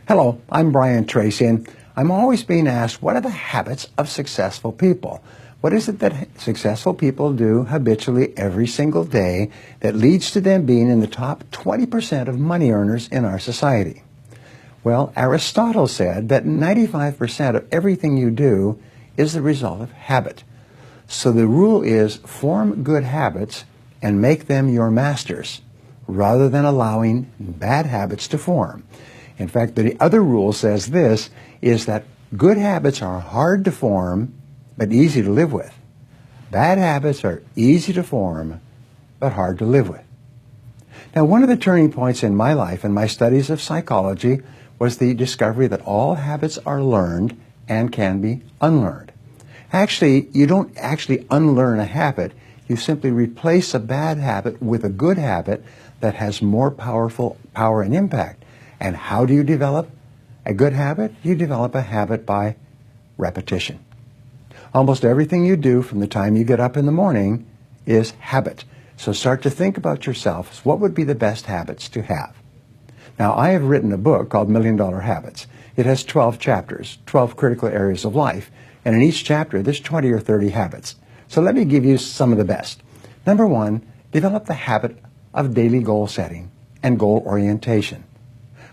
Hello, I'm Brian Tracy, and I'm always being asked, what are the habits of successful people? What is it that successful people do habitually every single day that leads to them being in the top 20% of money earners in our society? Well, Aristotle said that 95% of everything you do is the result of habit. So the rule is form good habits and make them your masters, rather than allowing bad habits to form. In fact, the other rule says this, is that good habits are hard to form, but easy to live with. Bad habits are easy to form, but hard to live with. Now, one of the turning points in my life and my studies of psychology was the discovery that all habits are learned and can be unlearned. Actually, you don't actually unlearn a habit. You simply replace a bad habit with a good habit that has more power and impact. And how do you develop a good habit? You develop a habit by repetition. Almost everything you do from the time you get up in the morning is habit. So start to think about yourself. What would be the best habits to have? Now, I have written a book called $1 Million Habits. It has 12 chapters, 12 critical areas of life. And in each chapter, there's 20 or 30 habits. So let me give you some of the best. Number one, develop the habit of daily goal setting and goal orientation.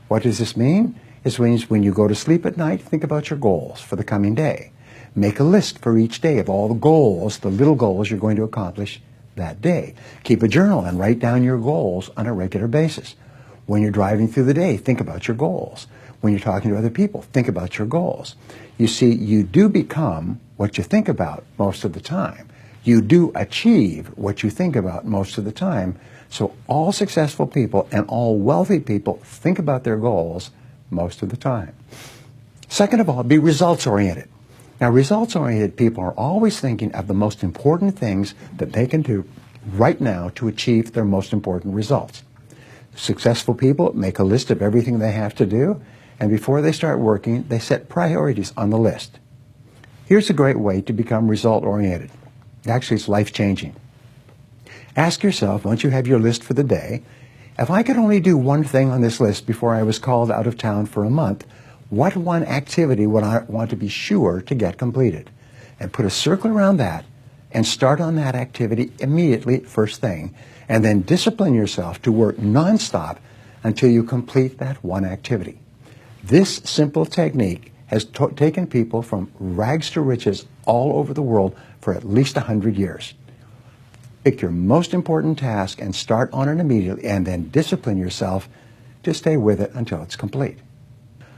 What does this mean? It means when you go to sleep at night, think about your goals for the coming day. Make a list for each day of all the goals, the little goals you're going to accomplish that day. Keep a journal and write down your goals on a regular basis. When you're driving through the day, think about your goals. When you're talking to other people, think about your goals. You see, you do become what you think about most of the time. You do achieve what you think about most of the time. So all successful people and all wealthy people think about their goals most of the time. Second of all, be results-oriented. Now, results-oriented people are always thinking of the most important things that they can do right now to achieve their most important results. Successful people make a list of everything they have to do, and before they start working, they set priorities on the list. Here's a great way to become result-oriented. Actually, it's life-changing. Ask yourself, once you have your list for the day, if I could only do one thing on this list before I was called out of town for a month, what one activity would I want to be sure to get completed? And put a circle around that and start on that activity immediately, first thing, and then discipline yourself to work nonstop until you complete that one activity. This simple technique has taken people from rags to riches all over the world for at least 100 years. Pick your most important task and start on it immediately, and then discipline yourself to stay with it until it's complete.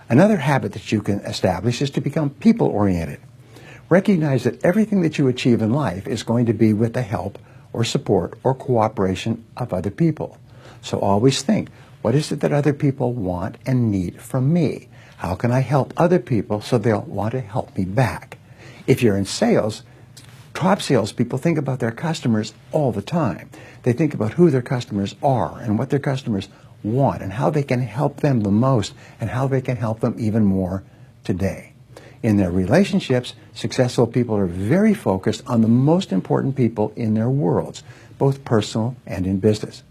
Another habit that you can establish is to become people-oriented. Recognize that everything that you achieve in life is going to be with the help or support or cooperation of other people. So always think, what is it that other people want and need from me? How can I help other people so they'll want to help me back? If you're in sales, top salespeople think about their customers all the time. They think about who their customers are and what their customers want and how they can help them the most and how they can help them even more today. In their relationships, successful people are very focused on the most important people in their worlds, both personal and in business.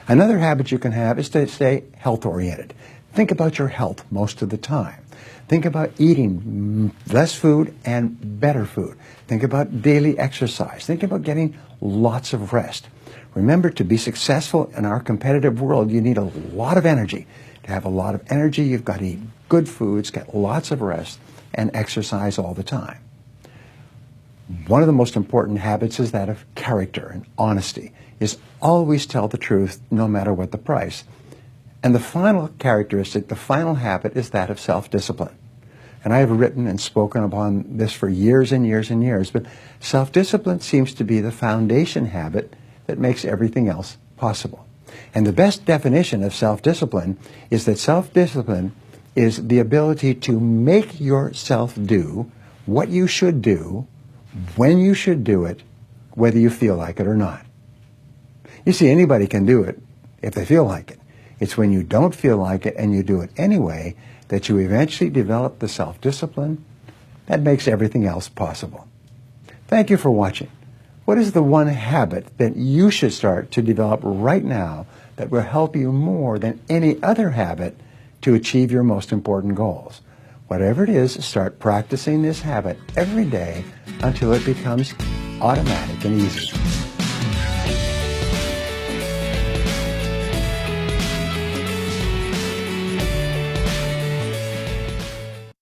Another habit you can have is to stay health-oriented. Think about your health most of the time. Think about eating less food and better food. Think about daily exercise. Think about getting lots of rest. Remember, to be successful in our competitive world, you need a lot of energy. To have a lot of energy, you've got to eat good foods, get lots of rest, and exercise all the time. One of the most important habits is that of character and honesty, is always tell the truth no matter what the price. And the final characteristic, the final habit, is that of self-discipline. And I have written and spoken upon this for years and years and years, but self-discipline seems to be the foundation habit that makes everything else possible. And the best definition of self-discipline is that self-discipline is the ability to make yourself do what you should do, when you should do it, whether you feel like it or not. You see, anybody can do it if they feel like it. It's when you don't feel like it and you do it anyway that you eventually develop the self-discipline that makes everything else possible. Thank you for watching. What is the one habit that you should start to develop right now that will help you more than any other habit to to achieve your most important goals. Whatever it is, start practicing this habit every day until it becomes automatic and easy.